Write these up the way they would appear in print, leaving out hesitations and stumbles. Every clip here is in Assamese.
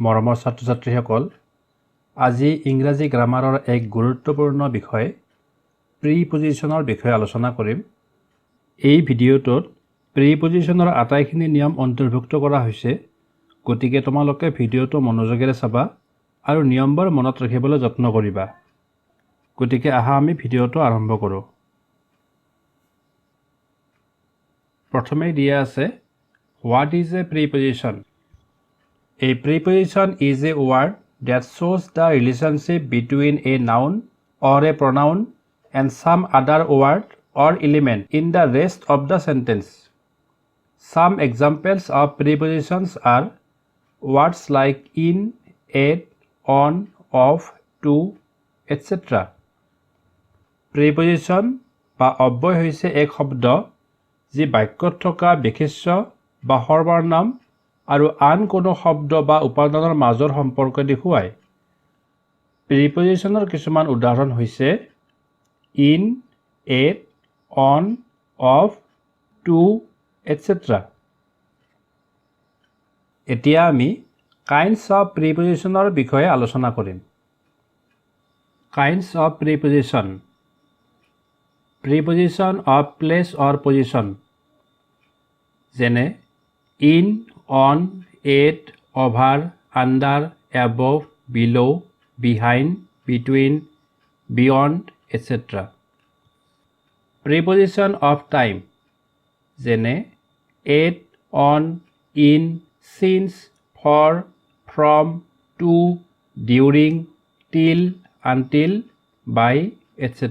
মৰমৰ ছাত্ৰ-ছাত্ৰীসকল, আজি ইংৰাজী গ্ৰামাৰৰ এক গুৰুত্বপূৰ্ণ বিষয় প্ৰিপজিশ্যনৰ বিষয়ে আলোচনা কৰিম। এই ভিডিঅ'টোত প্ৰিপজিশ্যনৰ আটাইখিনি নিয়ম অন্তৰ্ভুক্ত কৰা হৈছে, গতিকে তোমালোকে ভিডিঅ'টো মনোযোগেৰে চাবা আৰু নিয়মবোৰ মনত ৰাখিবলৈ যত্ন কৰিবা। গতিকে আহা আমি ভিডিঅ'টো আৰম্ভ কৰোঁ। প্ৰথমে দিয়া আছে What is a preposition? A preposition is a word that shows the relationship between a noun or a pronoun and some other word or element in the rest of the sentence. Some examples of prepositions are words like in, at, on, of, to, etc. Preposition বা অব্যয় হৈছে এক শব্দ যি বাক্যত থকা বিশেষ্য বা সৰ্বৰ নাম আৰু আন কোনো শব্দ বা উপাদানৰ মাজৰ সম্পৰ্ক দেখুৱায়। প্ৰিপজিশ্যনৰ কিছুমান উদাহৰণ হৈছে in, at, on, of, to, etc. এতিয়া আমি কাইণ্ডছ অফ প্ৰিপজিশ্যনৰ বিষয়ে আলোচনা কৰিম। Kinds of preposition: preposition of place or position, যেনে in, on, at, over, under, above, below', behind, between, beyond, etc. Preposition of time, যেনে at, on, in, since, for, from, to, during, till, until, by, etc.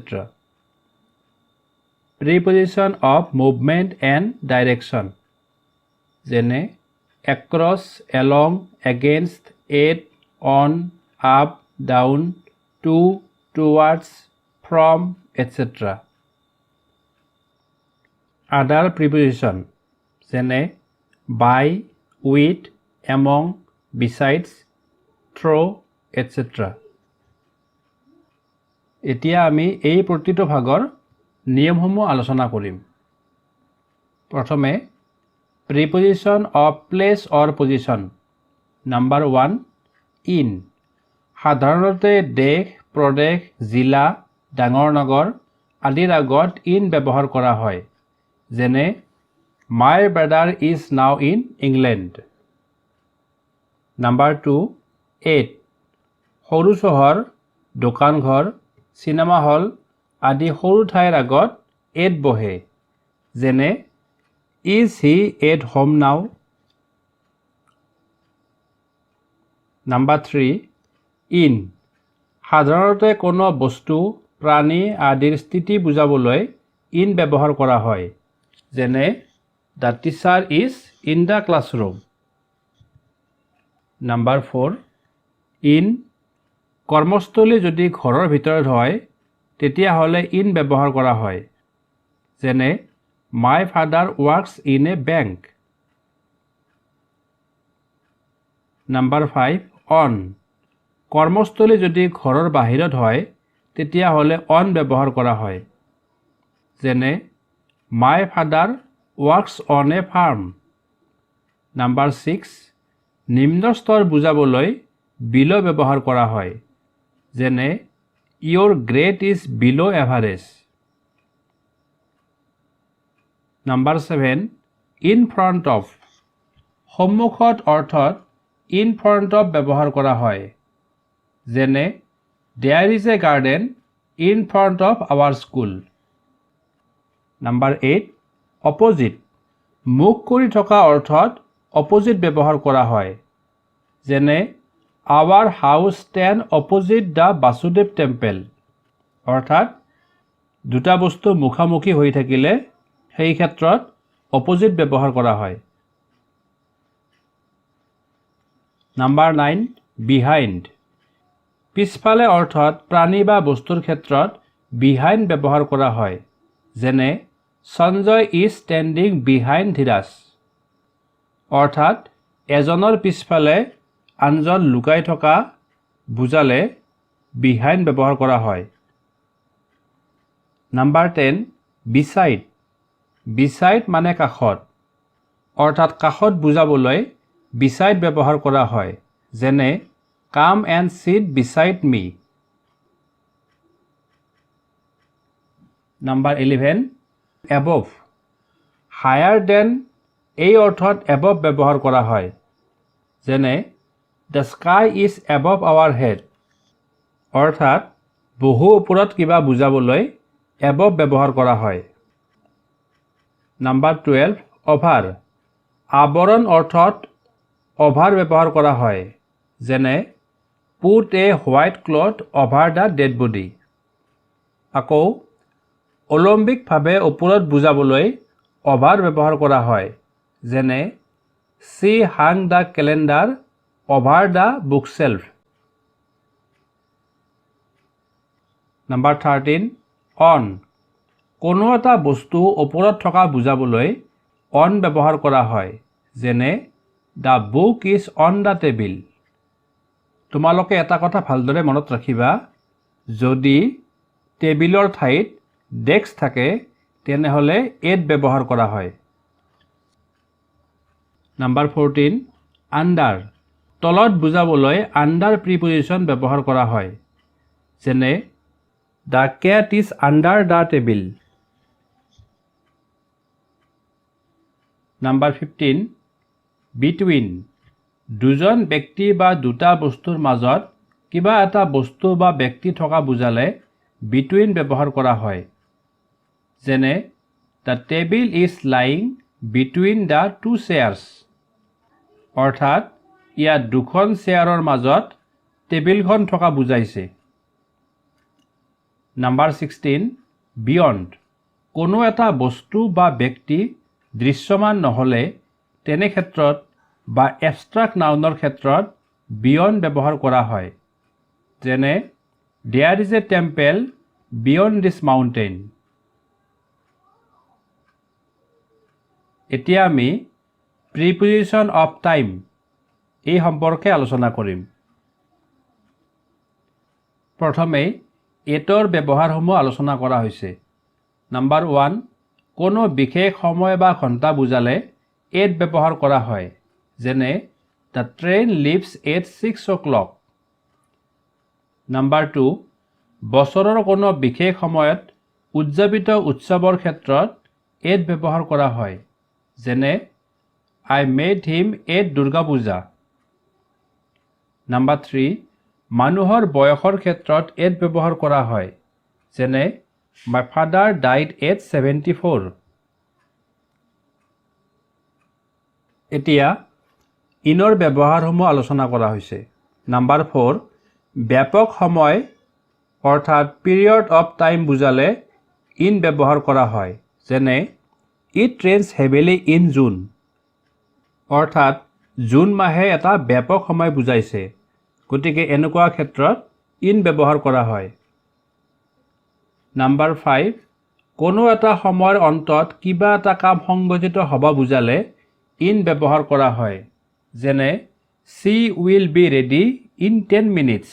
Preposition of movement and direction, যেনে across, along, against, at, on, up, down, to, towards, from, etc. Other preposition, যেনে by, with, among, besides, through', etc. এতিয়া আমি এই প্ৰতিটো ভাগৰ নিয়মসমূহ আলোচনা কৰিম। প্ৰথমে preposition of place or position. Number 1, in. সাধাৰণতে দেশ, প্ৰদেশ, জিলা, ডাঙৰ নগৰ আদিৰ আগত ইন ব্যৱহাৰ কৰা হয়, যেনে my brother is now in England. Number 2, at. সৰু চহৰ, দোকান ঘৰ, চিনেমা হল আদি সৰু ঠাইৰ আগত এট বহে, যেনে is he at home now. Number 3, in. সাধাৰণতে কোনো বস্তু, প্ৰাণী আদিৰ স্থিতি বুজাবলৈ ইন ব্যৱহাৰ কৰা হয়, যেনে the teacher is in the classroom. Number 4, in. কৰ্মস্থলী যদি ঘৰৰ ভিতৰত হয় তেতিয়াহ'লে ইন ব্যৱহাৰ কৰা হয়, যেনে my father works in a bank. Number 5, on. কৰ্মস্থলী যদি ঘৰৰ বাহিৰত হয় তেতিয়াহ'লে অন ব্যৱহাৰ কৰা হয়, যেনে my father works on a farm. Number 6, নিম্ন স্তৰ বুজাবলৈ বিল' ব্যৱহাৰ কৰা হয়, যেনে your grade is below' average. Number 7, in front of. সন্মুখত অৰ্থত ইন ফ্ৰণ্ট অফ ব্যৱহাৰ কৰা হয়, যেনে there is a garden in front of our school. Number 8, opposite. মুখ কৰি থকা অৰ্থত অপজিট ব্যৱহাৰ কৰা হয়, যেনে our house stand opposite the Basudev temple. অৰ্থাৎ দুটা বস্তু মুখামুখি হৈ থাকিলে সেই ক্ষেত্ৰত অপজিট ব্যৱহাৰ কৰা হয়। Number 9, behind. পিছফালে অৰ্থত প্ৰাণী বা বস্তুৰ ক্ষেত্ৰত বিহাইণ্ড ব্যৱহাৰ কৰা হয়, যেনে Sanjay is standing behind Dhiraj. অৰ্থাৎ এজনৰ পিছফালে আনজন লুকাই থকা বুজালে বিহাইণ্ড ব্যৱহাৰ কৰা হয়। Number 10, beside. বিচাইড মানে কাষত, অৰ্থাৎ কাষত বুজাবলৈ বিচাইড ব্যৱহাৰ কৰা হয়, যেনে Come and sit beside me. Number 11. Above. Higher than এই অৰ্থত above ব্যৱহাৰ কৰা হয় যেনে The sky is above our head. অৰ্থাৎ বহু ওপৰত কিবা বুজাবলৈ above ব্যৱহাৰ কৰা হয় Number 12. Over. আৱৰণ অৰ্থত over ব্যৱহাৰ কৰা হয় যেনে Put a white cloth over the dead body. আকৌ অলম্বিকভাৱে ওপৰত বুজাবলৈ over ব্যৱহাৰ কৰা হয় যেনে She hung the calendar over the bookshelf. Number 13. On. কোনো এটা বস্তু ওপৰত থকা বুজাবলৈ on ব্যৱহাৰ কৰা হয় যেনে The book is on the table. তোমালোকে এটা কথা ভালদৰে মনত ৰাখিবা যদি টেবিলৰ ঠাইত ডেস্ক থাকে তেনেহলে it ব্যৱহাৰ কৰা হয় Number 14. Under. তলত বুজাবলৈ under preposition ব্যৱহাৰ কৰা হয় যেনে The cat is under the table. Number 15. Between. দুজন ব্যক্তি বা দুটা বস্তুৰ মাজত কিবা এটা বস্তু বা ব্যক্তি থকা বুজালে between ব্যৱহাৰ কৰা হয় যেনে The table is lying between the two chairs. অৰ্থাৎ ইয়াত দুখন চেয়াৰৰ মাজত টেবিলখন থকা বুজাইছে Number 16. Beyond. কোনো এটা বস্তু বা ব্যক্তি দৃশ্যমান নহলে তেনে ক্ষেত্ৰত বা abstract nounৰ ক্ষেত্ৰত beyond ব্যৱহাৰ কৰা হয় যেনে There is a temple beyond this mountain. এতিয়া আমি preposition of time এই সম্পৰ্কে আলোচনা কৰিম প্ৰথমে এটৰ ব্যৱহাৰসমূহ আলোচনা কৰা হৈছে Number 1. কোনো বিশেষ সময় বা ঘণ্টা বুজালে it ব্যৱহাৰ কৰা হয় যেনে The train leaves at 6 o'clock. Number 2. বছৰৰ কোনো বিশেষ সময়ত উদযাপিত উৎসৱৰ ক্ষেত্ৰত it ব্যৱহাৰ কৰা হয় যেনে I met him at Durga Puja. Number 3. মানুহৰ বয়সৰ ক্ষেত্ৰত it ব্যৱহাৰ কৰা হয় যেনে My father died at 74. এতিয়া ইনৰ ব্যৱহাৰসমূহ আলোচনা কৰা হৈছে Number 4. ব্যাপক সময় অৰ্থাৎ period of time বুজালে in ব্যৱহাৰ কৰা হয় যেনে It rains heavily in June. অৰ্থাৎ জুন মাহে এটা ব্যাপক সময় বুজাইছে গতিকে এনেকুৱা ক্ষেত্ৰত in ব্যৱহাৰ কৰা হয় Number 5. কোনো এটা সময়ৰ অন্তত কিবা এটা কাম সংঘটিত হ'ব বুজালে in ব্যৱহাৰ কৰা হয় যেনে She will be ready in 10 minutes.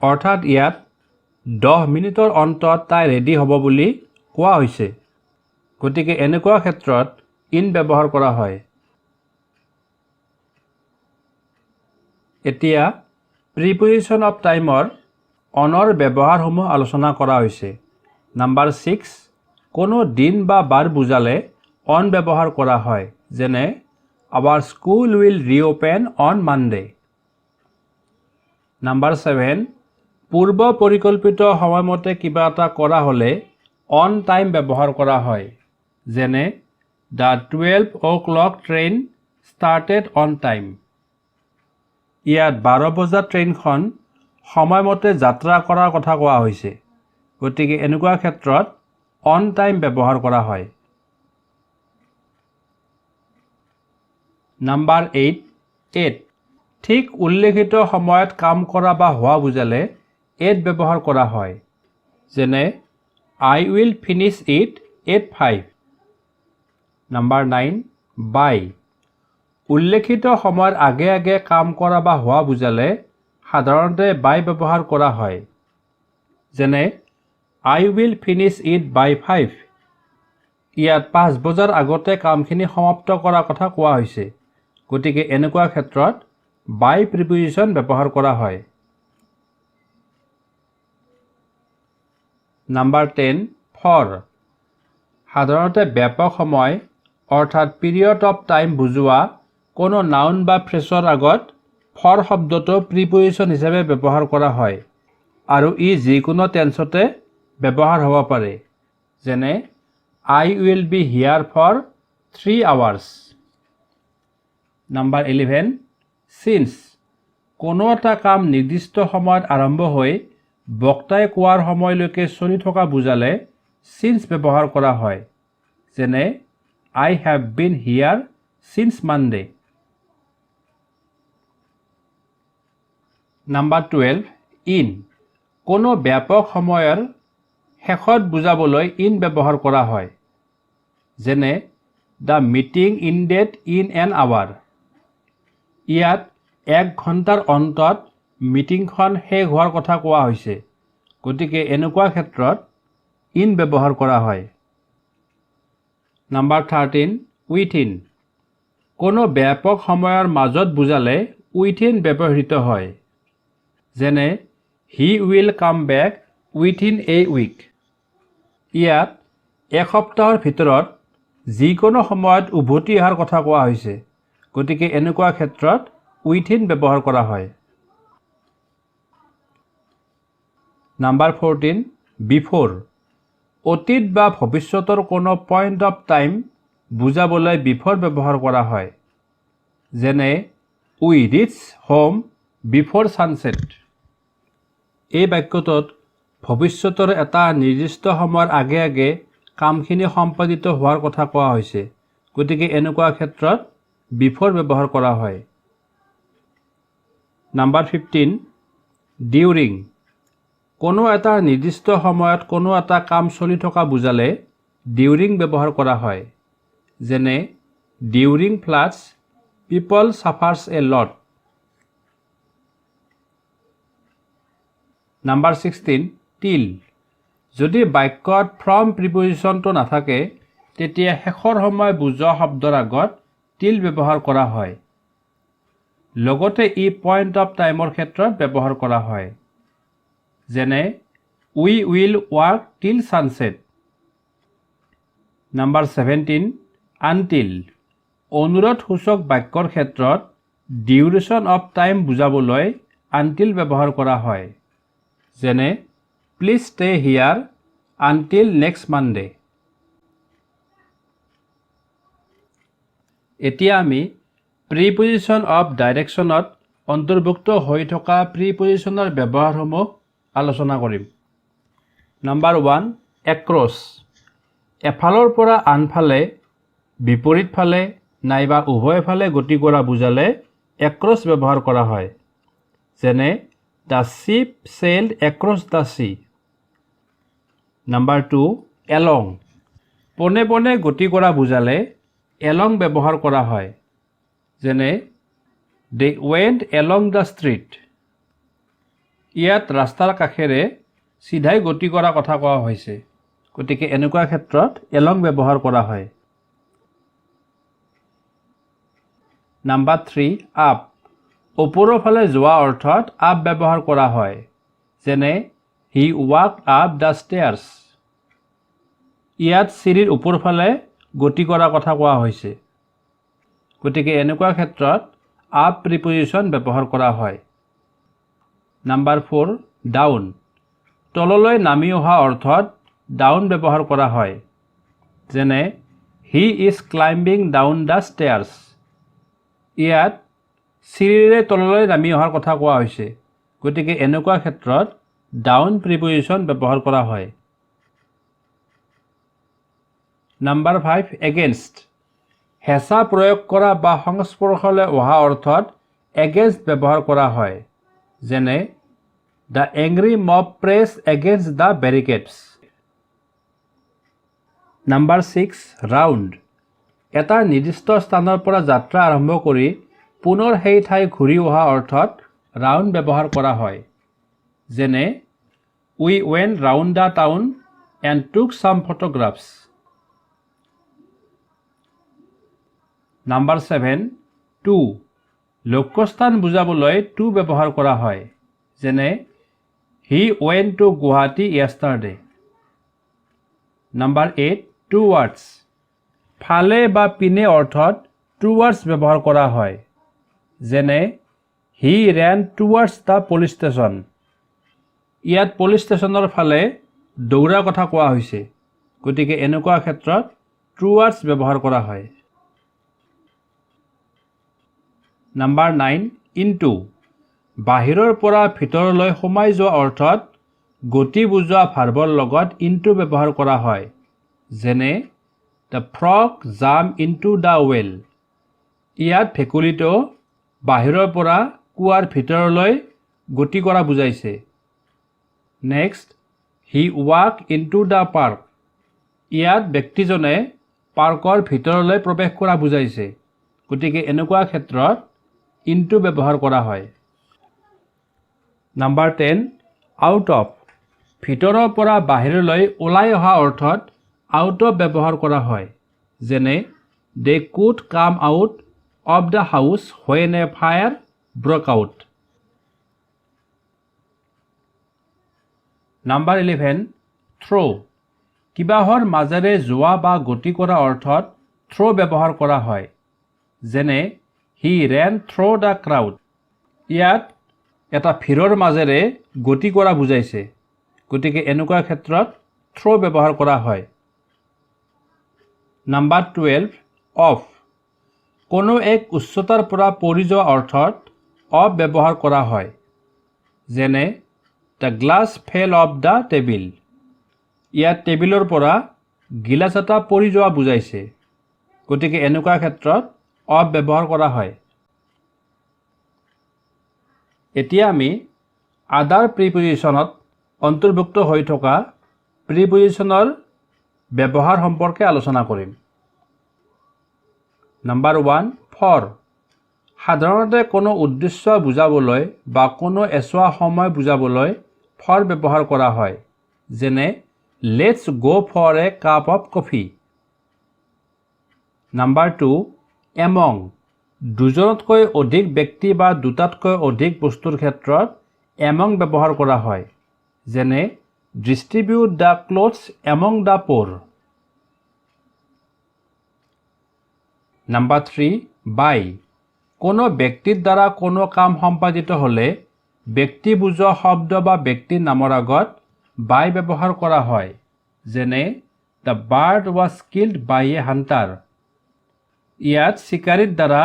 অৰ্থাৎ ইয়াত 10 মিনিটৰ অন্তত তাই ৰেডি হ'ব বুলি কোৱা হৈছে গতিকে এনেকুৱা ক্ষেত্ৰত in ব্যৱহাৰ কৰা হয় এতিয়া preposition of timeৰ অনৰ ব্যৱহাৰসমূহ আলোচনা কৰা হৈছে Number 6. কোনো দিন বা বাৰ বুজালে on ব্যৱহাৰ কৰা হয় যেনে Our school will reopen on Monday. Number 7. পূৰ্ব পৰিকল্পিত সময়মতে কিবা এটা কৰা হলে on time ব্যৱহাৰ কৰা হয় যেনে The 12 o'clock train started on time. ইয়াত 12 বজাৰ ট্ৰেইনখন সময়মতে যাত্ৰা কৰাৰ কথা কোৱা হৈছে গতিকে এনেকুৱা ক্ষেত্ৰত on time ব্যৱহাৰ কৰা হয় Number 8. ঠিক উল্লেখিত সময়ত কাম কৰা বা হোৱা বুজালে it ব্যৱহাৰ কৰা হয় যেনে I will finish it at 5. Number 9. By. উল্লেখিত সময়ৰ আগে আগে কাম কৰা বা হোৱা বুজালে সাধাৰণতে by ব্যৱহাৰ কৰা হয় যেনে I will finish it by 5. ইয়াত 5 বজাৰ আগতে কামখিনি সমাপ্ত কৰাৰ কথা কোৱা হৈছে গতিকে এনেকুৱা ক্ষেত্ৰত বাই প্ৰিপজিশ্যন ব্যৱহাৰ কৰা হয়। নাম্বাৰ 10 ফৰ সাধাৰণতে ব্যাপক সময় অৰ্থাৎ পিৰিয়ড অফ টাইম বুজোৱা কোনো নাউন বা ফ্ৰেছৰ আগত ফৰ শব্দটো প্ৰিপজিশ্যন হিচাপে ব্যৱহাৰ কৰা হয় আৰু ই যিকোনো টেন্সতে ব্যৱহাৰ হ'ব পাৰে, যেনে I will be here for 3 hours. Number 11 since কোনো এটা কাম নিৰ্দিষ্ট সময়ত আৰম্ভ হৈ বক্তাই কোৱাৰ সময়লৈকে চলি থকা বুজালে since ব্যৱহাৰ কৰা হয়, যেনে I have been here since Monday. Number 12 in কোনো ব্যাপক সময়ৰ শেষত বুজাবলৈ in ব্যৱহাৰ কৰা হয়, যেনে the meeting ended in an hour. ইয়াত 1 ঘণ্টাৰ অন্তত মিটিংখন শেষ হোৱাৰ কথা কোৱা হৈছে, গতিকে এনেকুৱা ক্ষেত্ৰত in ব্যৱহাৰ কৰা হয়। নাম্বাৰ 13 within কোনো ব্যাপক সময়ৰ মাজত বুজালে within ব্যৱহৃত হয়, যেনে he will come back within a week. ইয়াত 1 সপ্তাহৰ ভিতৰত যিকোনো সময়ত উভতি অহাৰ কথা কোৱা হৈছে, গতিকে এনেকুৱা ক্ষেত্ৰত within ব্যৱহাৰ কৰা হয়। নাম্বাৰ 14 before অতীত বা ভৱিষ্যতৰ কোনো পইণ্ট অফ টাইম বুজাবলৈ before ব্যৱহাৰ কৰা হয়, যেনে we reached home before sunset. এই বাক্যটোত ভৱিষ্যতৰ এটা নিৰ্দিষ্ট সময়ৰ আগে আগে কামখিনি সম্পাদিত হোৱাৰ কথা কোৱা হৈছে, গতিকে এনেকুৱা ক্ষেত্ৰত before ব্যৱহাৰ কৰা হয়। নাম্বাৰ 15 during কোনো এটা নিৰ্দিষ্ট সময়ত কোনো এটা কাম চলি থকা বুজালে during ব্যৱহাৰ কৰা হয়, যেনে during floods people suffers a lot. Number 16 till যদি বাক্যত from প্ৰিপজিশ্যনটো নাথাকে তেতিয়া শেষৰ সময় বুজোৱা শব্দৰ আগত till ব্যৱহাৰ কৰা হয়, লগতে ই পইণ্ট অফ টাইমৰ ক্ষেত্ৰত ব্যৱহাৰ কৰা হয়, যেনে we will work till sunset. Number 17 until অনুৰোধ সূচক বাক্যৰ ক্ষেত্ৰত ডিউৰেশ্যন অফ টাইম বুজাবলৈ until ব্যৱহাৰ কৰা হয়, যেনে please stay here until next Monday. এতিয়া আমি প্ৰিপজিশ্যন অফ ডাইৰেকশ্যনত অন্তৰ্ভুক্ত হৈ থকা প্ৰিপজিশ্যনৰ ব্যৱহাৰসমূহ আলোচনা কৰিম। নাম্বাৰ 1 across এফালৰ পৰা আনফালে, বিপৰীত ফালে নাইবা উভয় ফালে গতি কৰা বুজালে across ব্যৱহাৰ কৰা হয়, যেনে the ship sailed across the sea. Number 2 along পোনে পোনে গতি কৰা বুজালে along ব্যৱহাৰ কৰা হয়, যেনে they went along the street. ইয়াত ৰাস্তাৰ কাষেৰে চিধাই গতি কৰা কথা কোৱা হৈছে, গতিকে এনেকুৱা ক্ষেত্ৰত along ব্যৱহাৰ কৰা হয়। নাম্বাৰ 3 up ওপৰৰ ফালে যোৱা অৰ্থত up ব্যৱহাৰ কৰা হয়, যেনে he walked up the stairs. ইয়াত চিৰিৰ ওপৰ ফালে গতি কৰা কথা কোৱা হৈছে, গতিকে এনেকুৱা ক্ষেত্ৰত up প্ৰিপজিশ্যন ব্যৱহাৰ কৰা হয়। নাম্বাৰ 4 down তললৈ নামি অহা অৰ্থত down ব্যৱহাৰ কৰা হয়, যেনে he is climbing down the stairs. ইয়াত চিৰিৰে তললৈ নামি অহাৰ কথা কোৱা হৈছে, গতিকে এনেকুৱা ক্ষেত্ৰত down প্ৰিপজিশ্যন ব্যৱহাৰ কৰা হয়। নাম্বাৰ 5 against হেঁচা প্ৰয়োগ কৰা বা সংস্পৰ্শলৈ অহা অৰ্থত against ব্যৱহাৰ কৰা হয়, যেনে the angry mob pressed against the barricades. Number 6 round এটা নিৰ্দিষ্ট স্থানৰ পৰা যাত্ৰা আৰম্ভ কৰি পুনৰ সেই ঠাই ঘূৰি অহা অৰ্থত round ব্যৱহাৰ কৰা হয়, যেনে we went round the town and took some photographs. Number 7 to লক্ষ্যস্থান বুজাবলৈ টু ব্যৱহাৰ কৰা হয় যেনে হি went to Guwahati yesterday number 8 towards ফালে বা পিনে অৰ্থত towards ব্যৱহাৰ কৰা হয় যেনে হি ran towards the police station ইয়াত পুলিচ ষ্টেচনৰ ফালে দৌৰাৰ কথা কোৱা হৈছে গতিকে এনেকুৱা ক্ষেত্ৰত towards ব্যৱহাৰ কৰা হয় নাম্বাৰ 9 into বাহিৰৰ পৰা ভিতৰলৈ সোমাই যোৱা অৰ্থত গতি বুজোৱা ভাৰ্বৰ লগত into ব্যৱহাৰ কৰা হয় যেনে the frog jumped into the well ইয়াত ভেকুলীটো বাহিৰৰ পৰা কুৱাৰ ভিতৰলৈ গতি কৰা বুজাইছে next he walked into the park ইয়াত ব্যক্তিজনে পাৰ্কৰ ভিতৰলৈ প্ৰৱেশ কৰা বুজাইছে গতিকে এনেকুৱা ক্ষেত্ৰত into ব্যৱহাৰ কৰা হয় নাম্বাৰ 10 out of ভিতৰৰ পৰা বাহিৰলৈ ওলাই অহা অৰ্থত out of ব্যৱহাৰ কৰা হয় যেনে they could come out of the house when a fire broke out number 11 throw কিবাহৰ মাজেৰে যোৱা বা গতি কৰা অৰ্থত throw ব্যৱহাৰ কৰা হয় যেনে he ran through the crowd ইয়াত এটা ভিৰৰ মাজেৰে গতি কৰা বুজাইছে গতিকে এনেকুৱা ক্ষেত্ৰত throw ব্যৱহাৰ কৰা হয় নাম্বাৰ 12 off কোনো এক উচ্চতাৰ পৰা পৰি যোৱা অৰ্থত off ব্যৱহাৰ কৰা হয় যেনে the glass fell off the table ইয়াত টেবিলৰ পৰা গিলাচ এটা পৰি যোৱা বুজাইছে গতিকে এনেকুৱা ক্ষেত্ৰত off ব্যৱহাৰ কৰা হয় এতিয়া আমি আদাৰ প্ৰিপজিচনত অন্তৰ্ভুক্ত হৈ থকা প্ৰিপজিচনৰ ব্যৱহাৰ সম্পৰ্কে আলোচনা কৰিম নাম্বাৰ 1 for সাধাৰণতে কোনো উদ্দেশ্য বুজাবলৈ বা কোনো এছোৱা সময় বুজাবলৈ for ব্যৱহাৰ কৰা হয় যেনে let's go for a cup of coffee number 2 among দুজনতকৈ অধিক ব্যক্তি বা দুটাতকৈ অধিক বস্তুৰ ক্ষেত্ৰত among ব্যৱহাৰ কৰা হয় যেনে distribute the clothes among the poor number 3 by কোনো ব্যক্তিৰ দ্বাৰা কোনো কাম সম্পাদিত হ'লে ব্যক্তি বুজোৱা শব্দ বা ব্যক্তিৰ নামৰ আগত by ব্যৱহাৰ কৰা হয় যেনে the bird was killed by a hunter ইয়াত চিকাৰীৰ দ্বাৰা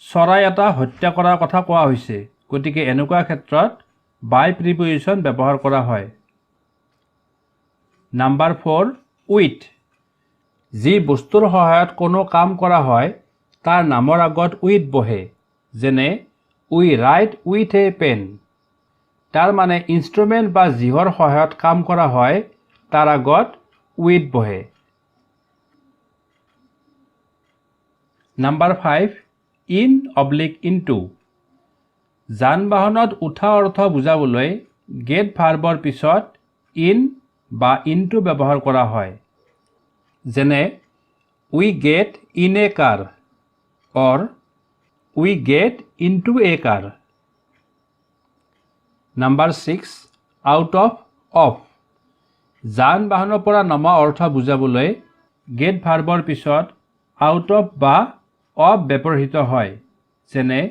চৰাই এটা হত্যা কৰাৰ কথা কোৱা হৈছে গতিকে এনেকুৱা ক্ষেত্ৰত by প্ৰিপজিচন ব্যৱহাৰ কৰা হয় নাম্বাৰ 4 with যি বস্তুৰ সহায়ত কোনো কাম কৰা হয় তাৰ নামৰ আগত with বহে যেনে we write with a pen তাৰ মানে ইনষ্ট্ৰুমেণ্ট বা যিহৰ সহায়ত কাম কৰা হয় তাৰ আগত with বহে নাম্বাৰ 5 in oblique into যান-বাহনত উঠা অৰ্থ বুজাবলৈ get ভাৰ্বৰ পিছত in বা into ব্যৱহাৰ কৰা হয় যেনে we get in a car or we get into a car number 6 out of off যান-বাহনৰ পৰা নমা অৰ্থ বুজাবলৈ get ভাৰ্বৰ পিছত out of বা of ব্যৱহৃত হয় যেনে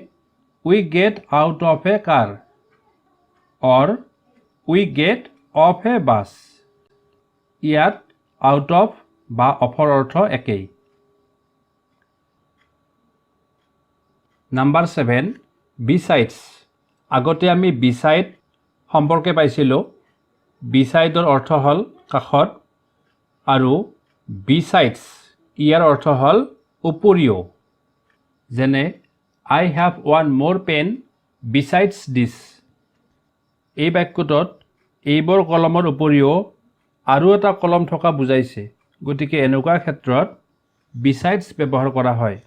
we get out of a car or we get off a bus ইয়াত out of বা অফৰ অৰ্থ একেই নাম্বাৰ 7 besides আগতে আমি beside সম্পৰ্কে পাইছিলোঁ besideৰ অৰ্থ হ'ল কাষত আৰু besides ইয়াৰ অৰ্থ হ'ল উপৰিও যেনে I have one more pen besides this এই বাক্যটোত এইবোৰ কলমৰ উপৰিও আৰু এটা কলম থকা বুজাইছে গতিকে এনেকুৱা ক্ষেত্ৰত besides ব্যৱহাৰ কৰা হয়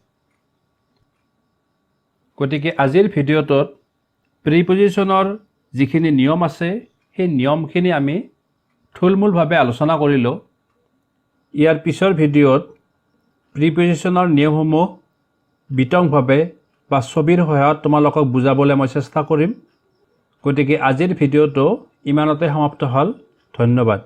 গতিকে আজিৰ ভিডিঅ'টোত প্ৰিপজিচনৰ যিখিনি নিয়ম আছে সেই নিয়মখিনি আমি থুলমূলভাৱে আলোচনা কৰিলোঁ ইয়াৰ পিছৰ ভিডিঅ'ত প্ৰিপজিচনৰ নিয়মসমূহ বিতংভাৱে বা ছবিৰ সহায়ত তোমালোকক বুজাবলৈ মই চেষ্টা কৰিম। গতিকে আজিৰ ভিডিঅ'টো ইমানতে সমাপ্ত হ'ল। ধন্যবাদ।